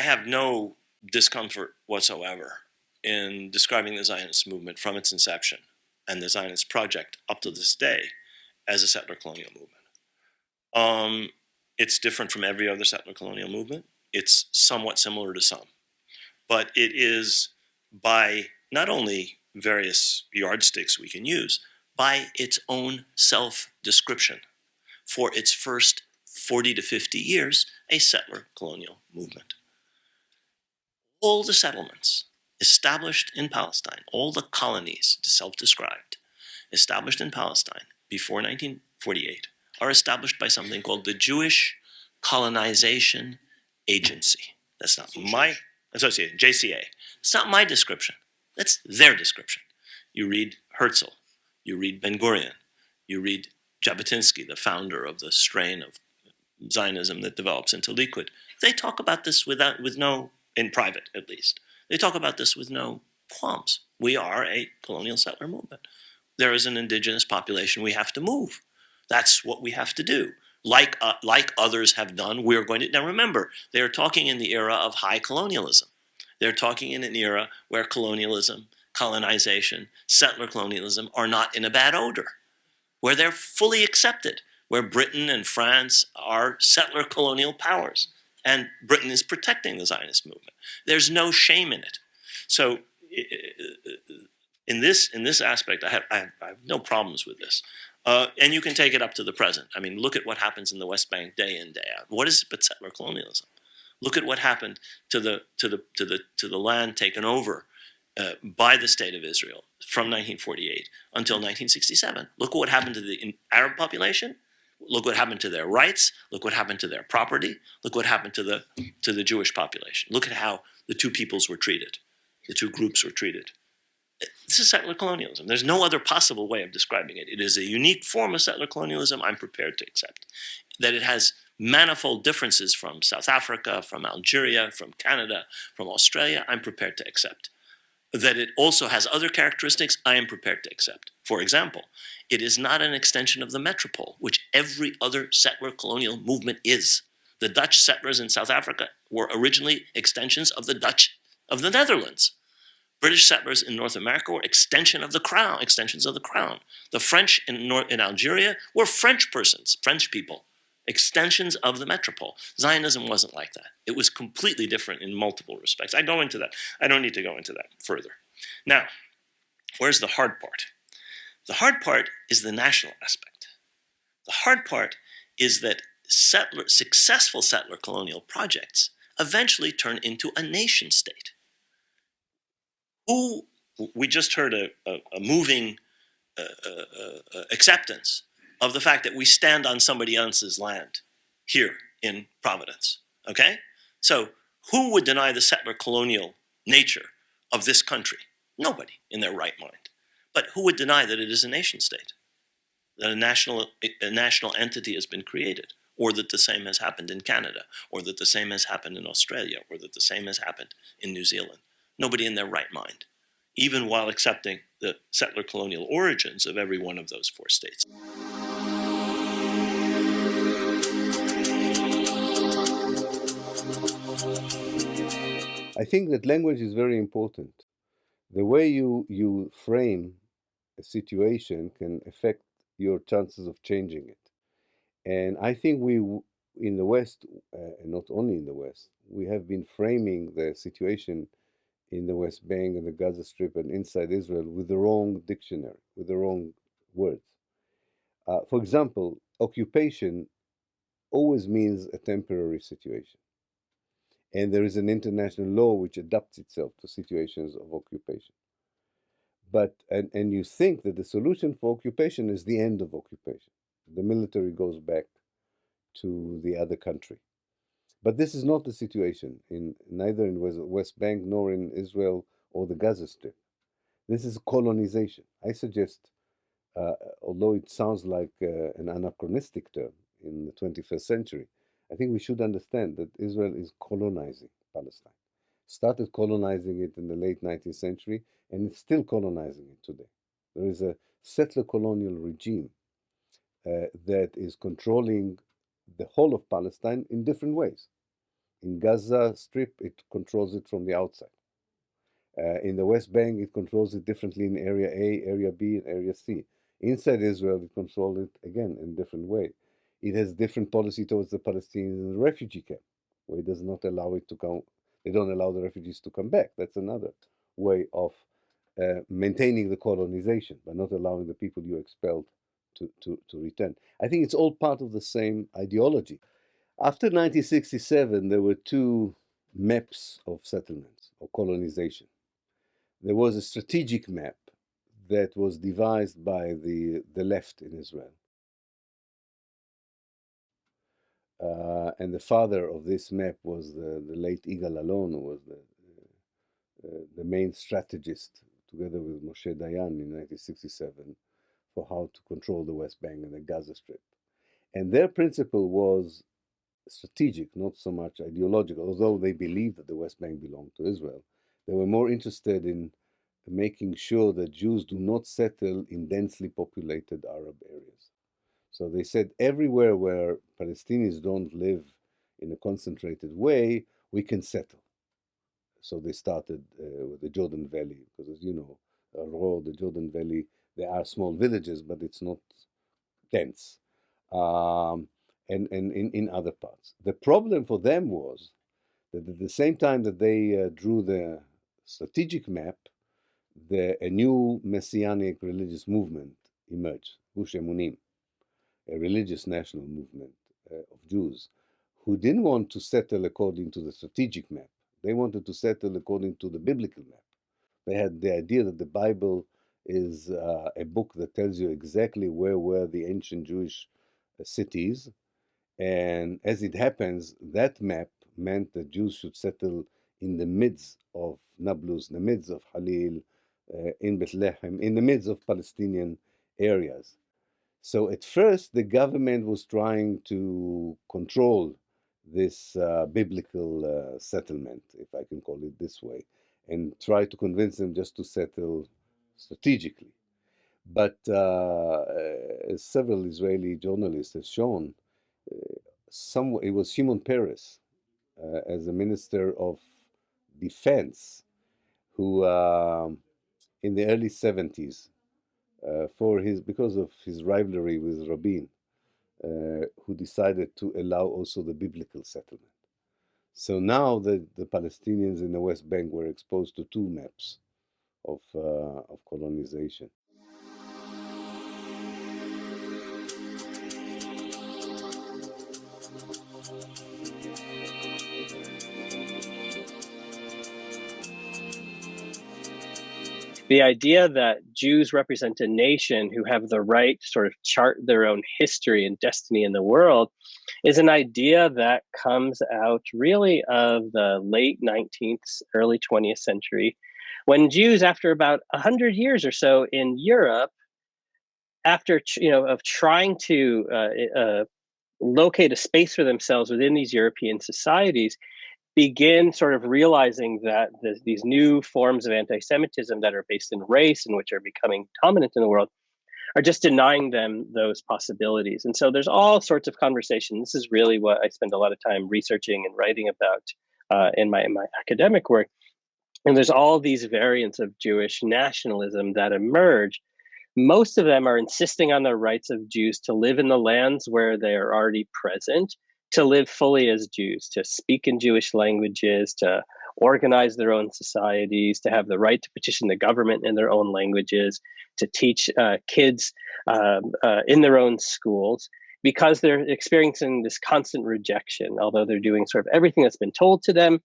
I have no discomfort whatsoever in describing the Zionist movement from its inception and the Zionist project up to this day as a settler colonial movement. It's different from every other settler colonial movement. It's somewhat similar to some, but it is, by not only various yardsticks we can use, by its own self-description, for its first 40 to 50 years, a settler colonial movement. All the settlements established in Palestine, all the colonies, self-described, established in Palestine before 1948, are established by something called the Jewish Colonization Agency. That's not my association, JCA. It's not my description. That's their description. You read Herzl, you read Ben Gurion, you read Jabotinsky, the founder of the strain of Zionism that develops into Likud. They talk about this with no, in private at least, they talk about this with no qualms. We are a colonial settler movement. There is an indigenous population we have to move. That's what we have to do. Like others have done, we're going to, now remember, they're talking in the era of high colonialism. They're talking in an era where colonialism, colonization, settler colonialism are not in a bad odor, where they're fully accepted, where Britain and France are settler colonial powers, and Britain is protecting the Zionist movement. There's no shame in it. So in this aspect, I have no problems with this. And you can take it up to the present. I mean, look at what happens in the West Bank day in, day out. What is it but settler colonialism? Look at what happened to the land taken over by the state of Israel from 1948 until 1967. Look what happened to the Arab population. Look what happened to their rights. Look what happened to their property. Look what happened to the Jewish population. Look at how the two peoples were treated, the two groups were treated. This is settler colonialism. There's no other possible way of describing it. It is a unique form of settler colonialism I'm prepared to accept. That it has manifold differences from South Africa, from Algeria, from Canada, from Australia, I'm prepared to accept. That it also has other characteristics, I am prepared to accept. For example, it is not an extension of the metropole, which every other settler colonial movement is. The Dutch settlers in South Africa were originally extensions of the Netherlands. British settlers in North America were extensions of the crown. The French in Algeria were French people, extensions of the metropole. Zionism wasn't like that. It was completely different in multiple respects. I go into that. I don't need to go into that further. Now, where's the hard part? The hard part is the national aspect. The hard part is that successful settler colonial projects eventually turn into a nation state. We just heard a moving acceptance of the fact that we stand on somebody else's land here in Providence, okay? So who would deny the settler colonial nature of this country? Nobody in their right mind. But who would deny that it is a nation state, that a national entity has been created, or that the same has happened in Canada, or that the same has happened in Australia, or that the same has happened in New Zealand? Nobody in their right mind, even while accepting the settler colonial origins of every one of those four states. I think that language is very important. The way you frame a situation can affect your chances of changing it. And I think we, in the West, and not only in the West, we have been framing the situation in the West Bank and the Gaza Strip and inside Israel with the wrong dictionary, with the wrong words. For example, occupation always means a temporary situation. And there is an international law which adapts itself to situations of occupation. But, and you think that the solution for occupation is the end of occupation. The military goes back to the other country. But this is not the situation neither in West Bank nor in Israel or the Gaza Strip. This is colonization. I suggest, although it sounds like an anachronistic term in the 21st century, I think we should understand that Israel is colonizing Palestine. Started colonizing it in the late 19th century, and it's still colonizing it today. There is a settler colonial regime that is controlling the whole of Palestine in different ways. In Gaza Strip, it controls it from the outside. In the West Bank, it controls it differently in Area A, Area B, and Area C. Inside Israel, it controls it again in a different way. It has different policy towards the Palestinians in the refugee camp, where it does not allow it to come. They don't allow the refugees to come back. That's another way of maintaining the colonization, by not allowing the people you expelled to return. I think it's all part of the same ideology. After 1967, there were two maps of settlements or colonization. There was a strategic map that was devised by the left in Israel. And the father of this map was the late Igal Alon, who was the main strategist, together with Moshe Dayan in 1967, for how to control the West Bank and the Gaza Strip. And their principle was strategic, not so much ideological, although they believed that the West Bank belonged to Israel. They were more interested in making sure that Jews do not settle in densely populated Arab areas. So they said everywhere where Palestinians don't live in a concentrated way, we can settle. So they started with the Jordan Valley, because as you know, the Jordan Valley, there are small villages, but it's not dense. And in other parts. The problem for them was that at the same time that they drew the strategic map, a new messianic religious movement emerged, Gush Emunim, a religious national movement of Jews, who didn't want to settle according to the strategic map. They wanted to settle according to the biblical map. They had the idea that the Bible is a book that tells you exactly where were the ancient Jewish cities. And as it happens, that map meant that Jews should settle in the midst of Nablus, in the midst of Halil, in Bethlehem, in the midst of Palestinian areas. So at first, the government was trying to control this biblical settlement, if I can call it this way, and try to convince them just to settle strategically. But as several Israeli journalists have shown, it was Shimon Peres as a minister of defense who, in the early 70s, because of his rivalry with Rabin, who decided to allow also the biblical settlement. So now the Palestinians in the West Bank were exposed to two maps of colonization. The idea that Jews represent a nation who have the right to sort of chart their own history and destiny in the world is an idea that comes out really of the late 19th, early 20th century, when Jews, after about 100 years or so in Europe, after of trying to locate a space for themselves within these European societies, begin sort of realizing that these new forms of anti-Semitism that are based in race and which are becoming dominant in the world are just denying them those possibilities. And so there's all sorts of conversation. This is really what I spend a lot of time researching and writing about in my academic work. And there's all these variants of Jewish nationalism that emerge. Most of them are insisting on the rights of Jews to live in the lands where they are already present, to live fully as Jews, to speak in Jewish languages, to organize their own societies, to have the right to petition the government in their own languages, to teach kids in their own schools, because they're experiencing this constant rejection. Although they're doing sort of everything that's been told to them,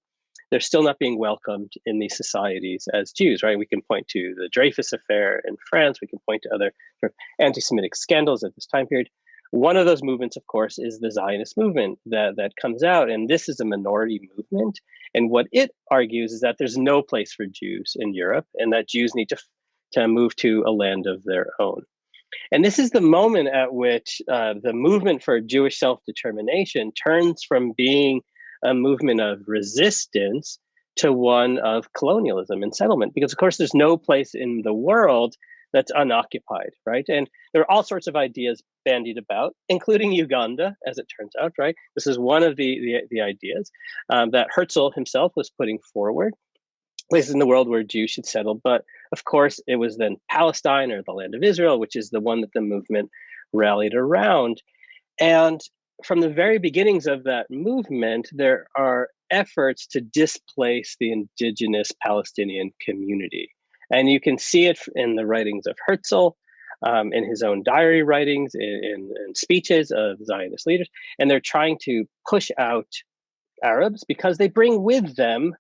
they're still not being welcomed in these societies as Jews, right? We can point to the Dreyfus Affair in France. We can point to other sort of anti-Semitic scandals at this time period. One of those movements, of course, is the Zionist movement that comes out, and this is a minority movement. And what it argues is that there's no place for Jews in Europe, and that Jews need to move to a land of their own. And this is the moment at which the movement for Jewish self-determination turns from being a movement of resistance to one of colonialism and settlement, because of course there's no place in the world that's unoccupied, right? And there are all sorts of ideas bandied about, including Uganda, as it turns out, right? This is one of the ideas that Herzl himself was putting forward, places in the world where Jews should settle. But of course, it was then Palestine, or the land of Israel, which is the one that the movement rallied around. And from the very beginnings of that movement, there are efforts to displace the indigenous Palestinian community. And you can see it in the writings of Herzl, in his own diary writings, in speeches of Zionist leaders. And they're trying to push out Arabs because they bring with them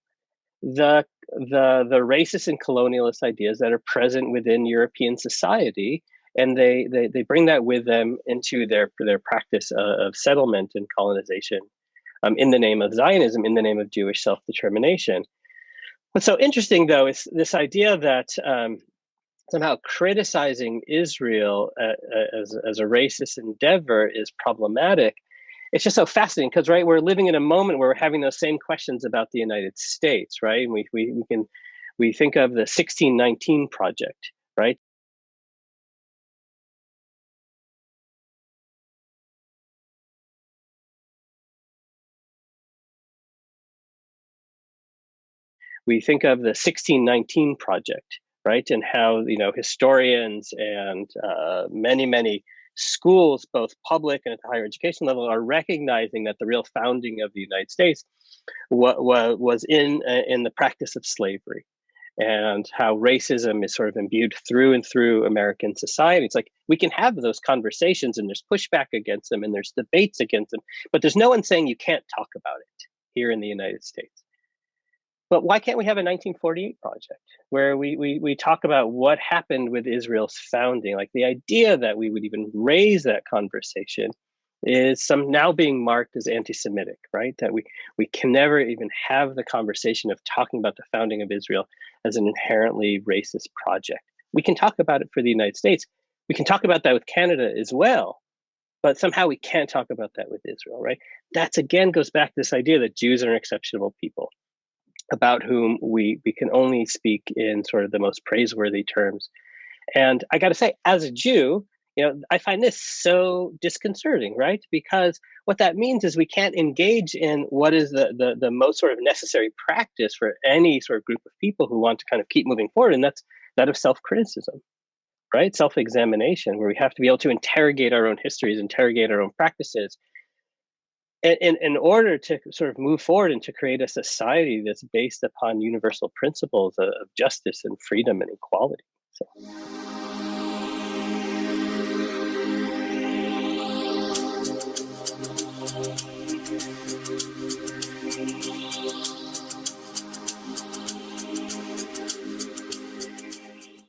the racist and colonialist ideas that are present within European society, and they bring that with them into their practice of settlement and colonization, in the name of Zionism, in the name of Jewish self-determination. What's so interesting, though, is this idea that somehow criticizing Israel as a racist endeavor is problematic. It's just so fascinating because, right, we're living in a moment where we're having those same questions about the United States, right? And we think of the 1619 Project, right? We think of the 1619 Project, right? And how, historians and many schools, both public and at the higher education level, are recognizing that the real founding of the United States was in the practice of slavery, and how racism is sort of imbued through and through American society. It's like we can have those conversations, and there's pushback against them, and there's debates against them, but there's no one saying you can't talk about it here in the United States. But why can't we have a 1948 project where we talk about what happened with Israel's founding? Like, the idea that we would even raise that conversation is now being marked as anti-Semitic, right? That we can never even have the conversation of talking about the founding of Israel as an inherently racist project. We can talk about it for the United States. We can talk about that with Canada as well, but somehow we can't talk about that with Israel, right? That's, again, goes back to this idea that Jews are an exceptional people, about whom we can only speak in sort of the most praiseworthy terms. And I got to say, as a Jew, I find this so disconcerting, right? Because what that means is we can't engage in what is the most sort of necessary practice for any sort of group of people who want to kind of keep moving forward, and that's that of self-criticism, right? Self-examination, where we have to be able to interrogate our own histories, interrogate our own practices, in order to sort of move forward and to create a society that's based upon universal principles of justice and freedom and equality. So.